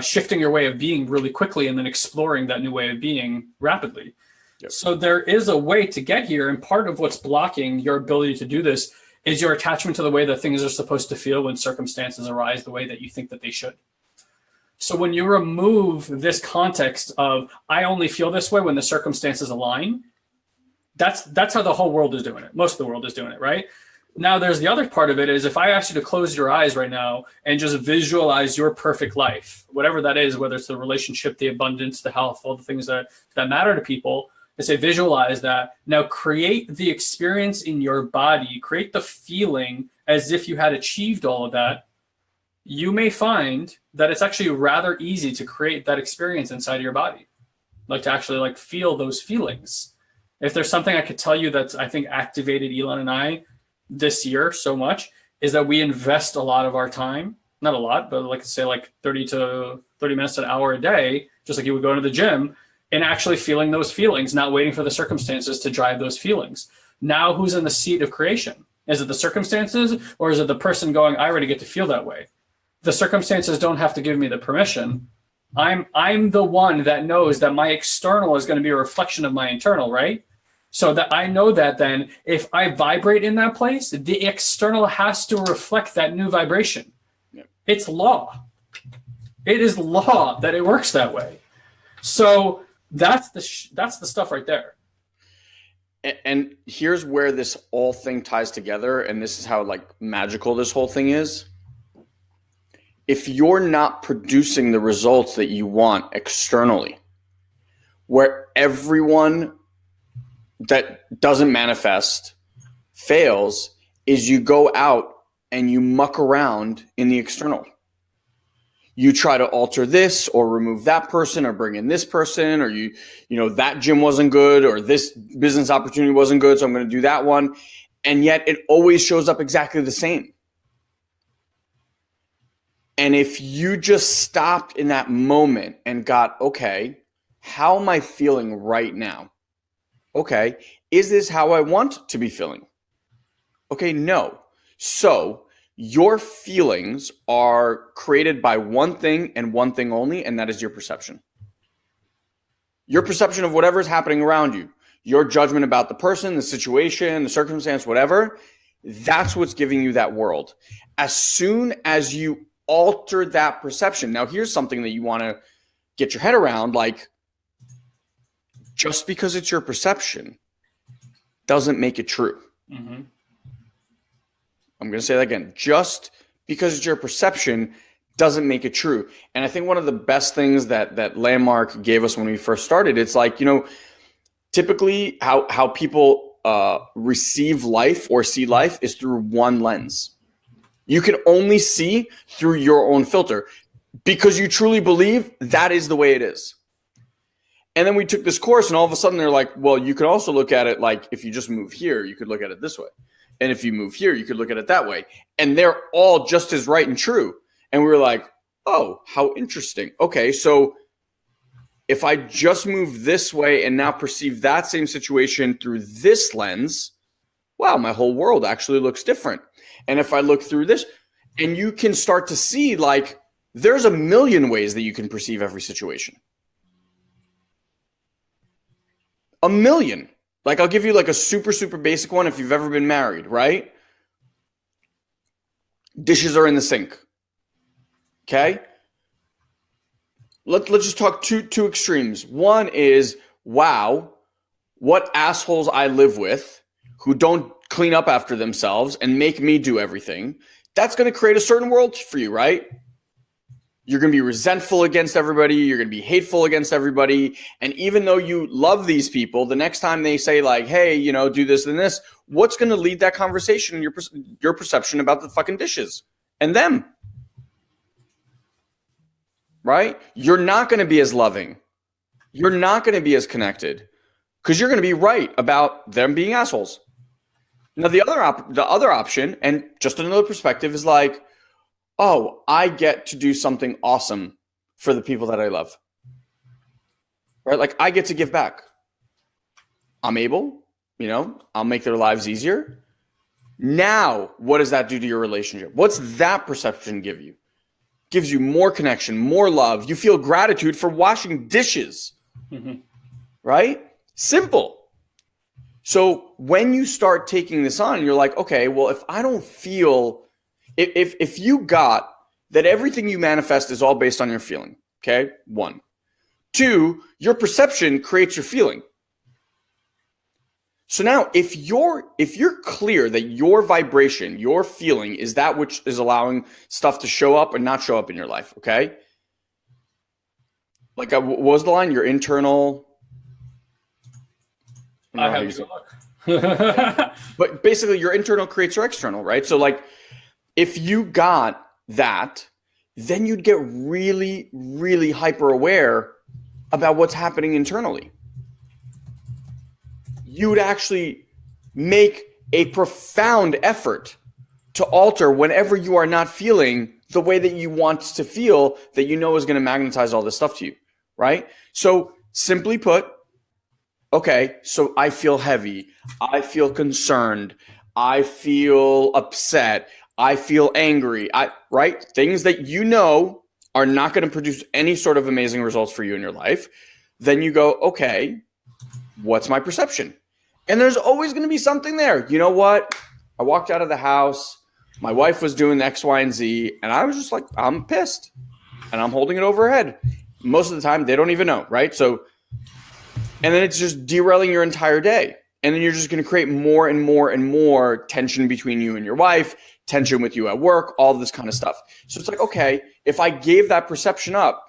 shifting your way of being really quickly and then exploring that new way of being rapidly. Yep. So there is a way to get here. And part of what's blocking your ability to do this is your attachment to the way that things are supposed to feel when circumstances arise the way that you think that they should. So when you remove this context of, I only feel this way when the circumstances align, that's how the whole world is doing it. Most of the world is doing it, right? Now, there's the other part of it is, if I ask you to close your eyes right now and just visualize your perfect life, whatever that is, whether it's the relationship, the abundance, the health, all the things that matter to people, I say visualize that. Now create the experience in your body, create the feeling as if you had achieved all of that. You may find that it's actually rather easy to create that experience inside of your body, like to actually like feel those feelings. If there's something I could tell you that's, I think, activated Elon and I this year so much, is that we invest a lot of our time, not a lot, but like say like 30 minutes to an hour a day, just like you would go to the gym, in actually feeling those feelings, not waiting for the circumstances to drive those feelings. Now who's in the seat of creation? Is it the circumstances, or is it the person going, I already get to feel that way? The circumstances don't have to give me the permission. I'm the one that knows that my external is going to be a reflection of my internal, right? So that I know that then if I vibrate in that place, the external has to reflect that new vibration. Yep. It's law. It is law that it works that way. So that's the stuff right there. And here's where this whole thing ties together, and this is how like magical this whole thing is. If you're not producing the results that you want externally, where everyone that doesn't manifest fails, is you go out and you muck around in the external. You try to alter this or remove that person or bring in this person, or you know, that gym wasn't good or this business opportunity wasn't good, so I'm going to do that one. And yet it always shows up exactly the same. And if you just stopped in that moment and got, okay, how am I feeling right now? Okay, is this how I want to be feeling? Okay, no. So your feelings are created by one thing and one thing only, and that is your perception. Your perception of whatever is happening around you, your judgment about the person, the situation, the circumstance, whatever, that's what's giving you that world. As soon as you alter that perception, now here's something that you want to get your head around, like, just because it's your perception doesn't make it true. Mm-hmm. I'm going to say that again. Just because it's your perception doesn't make it true. And I think one of the best things that Landmark gave us when we first started, it's like, typically how people receive life or see life is through one lens. You can only see through your own filter because you truly believe that is the way it is. And then we took this course, and all of a sudden they're like, well, you can also look at it like, if you just move here, you could look at it this way. And if you move here, you could look at it that way. And they're all just as right and true. And we were like, oh, how interesting. Okay, so if I just move this way and now perceive that same situation through this lens, wow, my whole world actually looks different. And if I look through this, and you can start to see, like, there's a million ways that you can perceive every situation. A million. Like, I'll give you like a super, super basic one if you've ever been married, right? Dishes are in the sink. Okay? Let's just talk two extremes. One is, wow, what assholes I live with who don't clean up after themselves and make me do everything. That's going to create a certain world for you, right? You're going to be resentful against everybody. You're going to be hateful against everybody. And even though you love these people, the next time they say like, hey, do this and this, what's going to lead that conversation? Your perception about the fucking dishes and them, right? You're not going to be as loving. You're not going to be as connected because you're going to be right about them being assholes. Now, the other option, and just another perspective, is like, oh, I get to do something awesome for the people that I love, right? Like, I get to give back. I'm able, I'll make their lives easier. Now, what does that do to your relationship? What's that perception give you? Gives you more connection, more love. You feel gratitude for washing dishes, right? Simple. So when you start taking this on, you're like, okay, well, if I don't feel, if you got that everything you manifest is all based on your feeling, okay? 1. 2, your perception creates your feeling. So now if you're clear that your vibration, your feeling is that which is allowing stuff to show up and not show up in your life, okay? Like, what was the line? Your internal... I have to look. But basically, your internal creates your external, right? So, like, if you got that, then you'd get really, really hyper aware about what's happening internally. You would actually make a profound effort to alter whenever you are not feeling the way that you want to feel, that is going to magnetize all this stuff to you, right? So, simply put, okay, so I feel heavy, I feel concerned, I feel upset, I feel angry, right? Things that are not going to produce any sort of amazing results for you in your life. Then you go, okay, what's my perception? And there's always going to be something there. You know what? I walked out of the house, my wife was doing X, Y, and Z, and I was just like, I'm pissed, and I'm holding it over her head. Most of the time, they don't even know, right? So, and then it's just derailing your entire day. And then you're just going to create more and more and more tension between you and your wife, tension with you at work, all this kind of stuff. So it's like, okay, if I gave that perception up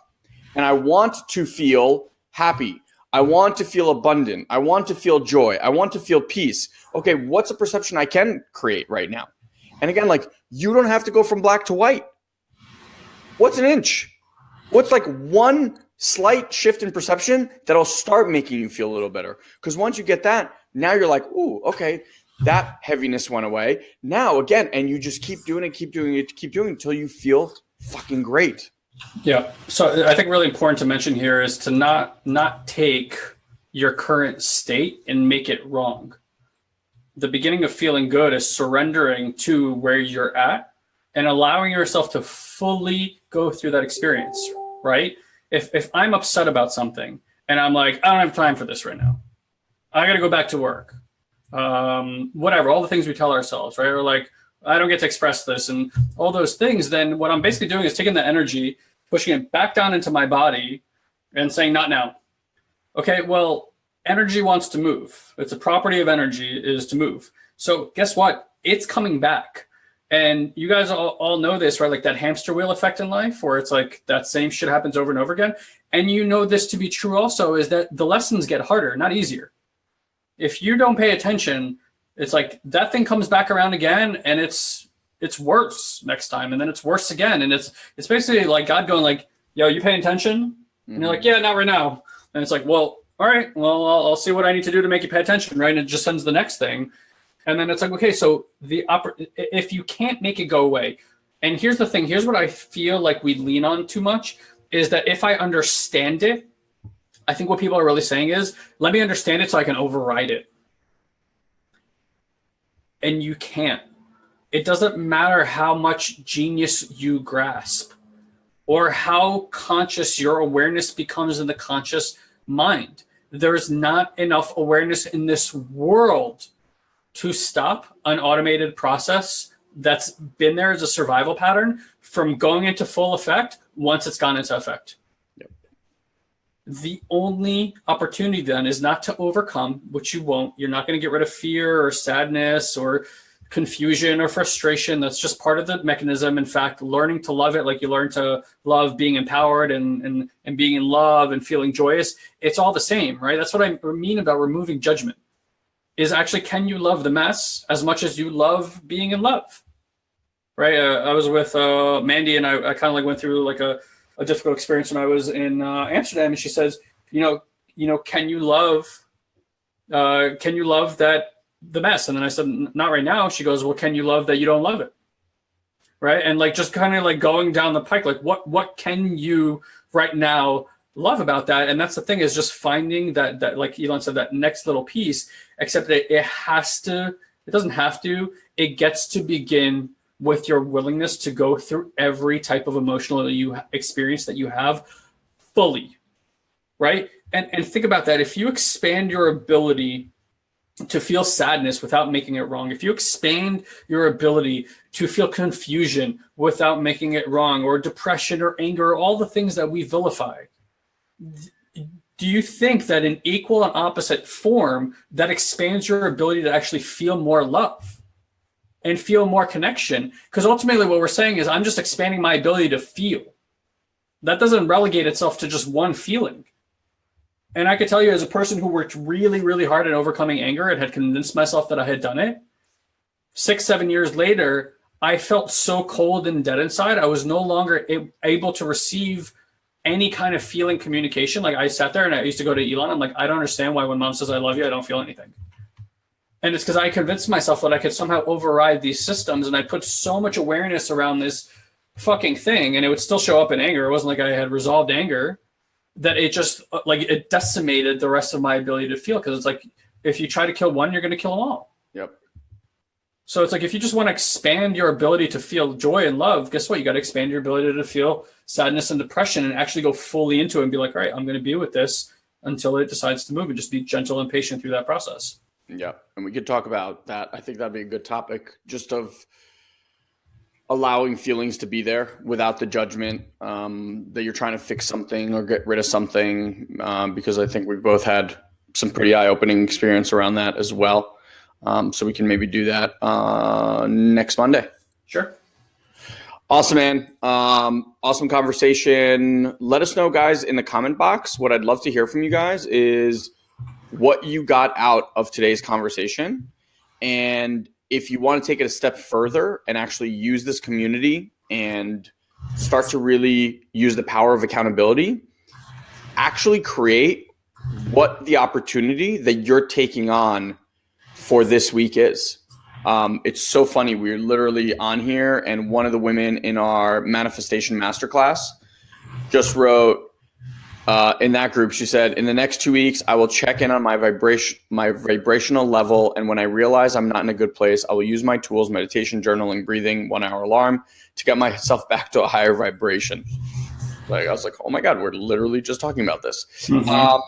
and I want to feel happy, I want to feel abundant, I want to feel joy, I want to feel peace. Okay, what's a perception I can create right now? And again, like, you don't have to go from black to white. What's an inch? What's like one slight shift in perception that'll start making you feel a little better? Because once you get that, now you're like, ooh, okay, that heaviness went away. Now again, and you just keep doing it, keep doing it, keep doing it until you feel fucking great. Yeah. So I think really important to mention here is to not take your current state and make it wrong. The beginning of feeling good is surrendering to where you're at and allowing yourself to fully go through that experience, right? If I'm upset about something, and I'm like, I don't have time for this right now. I got to go back to work. Whatever, all the things we tell ourselves, right? Or like, I don't get to express this and all those things. Then what I'm basically doing is taking the energy, pushing it back down into my body and saying, not now. Okay, well, energy wants to move. It's a property of energy is to move. So guess what? It's coming back. And you guys all know this, right? Like that hamster wheel effect in life where it's like that same shit happens over and over again. And you know this to be true also is that the lessons get harder, not easier. If you don't pay attention, it's like that thing comes back around again and it's worse next time. And then it's worse again. And it's basically like God going like, yo, you paying attention? And you're like, yeah, not right now. And it's like, well, all right, well, I'll see what I need to do to make you pay attention, right? And it just sends the next thing. And then it's like, okay, so if you can't make it go away, and here's the thing, here's what I feel like we lean on too much, is that if I understand it, I think what people are really saying is, let me understand it so I can override it. And you can't. It doesn't matter how much genius you grasp or how conscious your awareness becomes in the conscious mind. There's not enough awareness in this world to stop an automated process that's been there as a survival pattern from going into full effect once it's gone into effect. Yep. The only opportunity then is not to overcome, which you won't. You're not going to get rid of fear or sadness or confusion or frustration. That's just part of the mechanism. In fact, learning to love it like you learn to love being empowered and being in love and feeling joyous, it's all the same, right? That's what I mean about removing judgment. Is actually, can you love the mess as much as you love being in love, right? I was with Mandy, and I kind of like went through like a difficult experience when I was in Amsterdam, and she says, can you love that the mess? And then I said, not right now. She goes, well, can you love that you don't love it, right? And like just kind of like going down the pike, like what can you right now love about that? And that's the thing, is just finding that like Elon said, that next little piece, except that it doesn't have to, it gets to begin with your willingness to go through every type of emotional experience that you have fully, right? And think about that. If you expand your ability to feel sadness without making it wrong, if you expand your ability to feel confusion without making it wrong, or depression or anger, or all the things that we vilify, do you think that in equal and opposite form, that expands your ability to actually feel more love and feel more connection? Because ultimately what we're saying is I'm just expanding my ability to feel. That doesn't relegate itself to just one feeling. And I could tell you, as a person who worked really, really hard at overcoming anger and had convinced myself that I had done it, 6-7 years later, I felt so cold and dead inside. I was no longer able to receive any kind of feeling communication. Like I sat there and I used to go to Elon. I'm like, I don't understand why when mom says I love you, I don't feel anything. And it's because I convinced myself that I could somehow override these systems. And I put so much awareness around this fucking thing, and it would still show up in anger. It wasn't like I had resolved anger, that it just like it decimated the rest of my ability to feel. Because it's like, if you try to kill one, you're going to kill them all. Yep. So it's like, if you just want to expand your ability to feel joy and love, guess what? You got to expand your ability to feel sadness and depression and actually go fully into it and be like, all right, I'm going to be with this until it decides to move, and just be gentle and patient through that process. Yeah. And we could talk about that. I think that'd be a good topic, just of allowing feelings to be there without the judgment that you're trying to fix something or get rid of something, because I think we've both had some pretty eye-opening experience around that as well. So we can maybe do that next Monday. Sure. Awesome, man. Awesome conversation. Let us know, guys, in the comment box. What I'd love to hear from you guys is what you got out of today's conversation. And if you want to take it a step further and actually use this community and start to really use the power of accountability, actually create what the opportunity that you're taking on for this week is. It's so funny. We're literally on here, and one of the women in our manifestation masterclass just wrote in that group, she said, in the next 2 weeks, I will check in on my vibrational level. And when I realize I'm not in a good place, I will use my tools, meditation, journaling, breathing, 1 hour alarm, to get myself back to a higher vibration. Like, I was like, oh my God, we're literally just talking about this. Mm-hmm.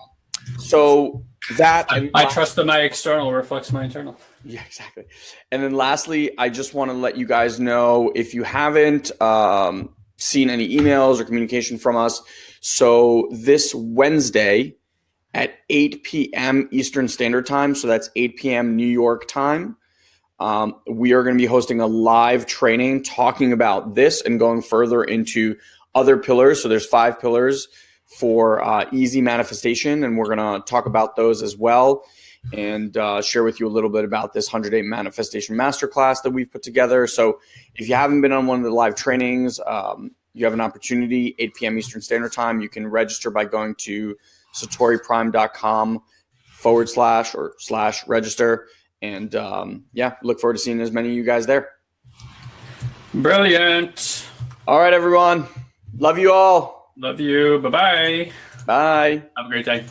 So that I trust that my external reflects my internal. Yeah, exactly. And then lastly, I just want to let you guys know, if you haven't seen any emails or communication from us, so this Wednesday at 8 p.m. Eastern Standard Time, so that's 8 p.m. New York time, we are going to be hosting a live training talking about this and going further into other pillars. So there's 5 pillars for easy manifestation, and we're going to talk about those as well, and share with you a little bit about this 100-day manifestation masterclass that we've put together. So if you haven't been on one of the live trainings, you have an opportunity, 8 p.m. Eastern Standard Time. You can register by going to SatoriPrime.com/register. And look forward to seeing as many of you guys there. Brilliant. All right, everyone. Love you all. Love you. Bye-bye. Bye. Have a great day.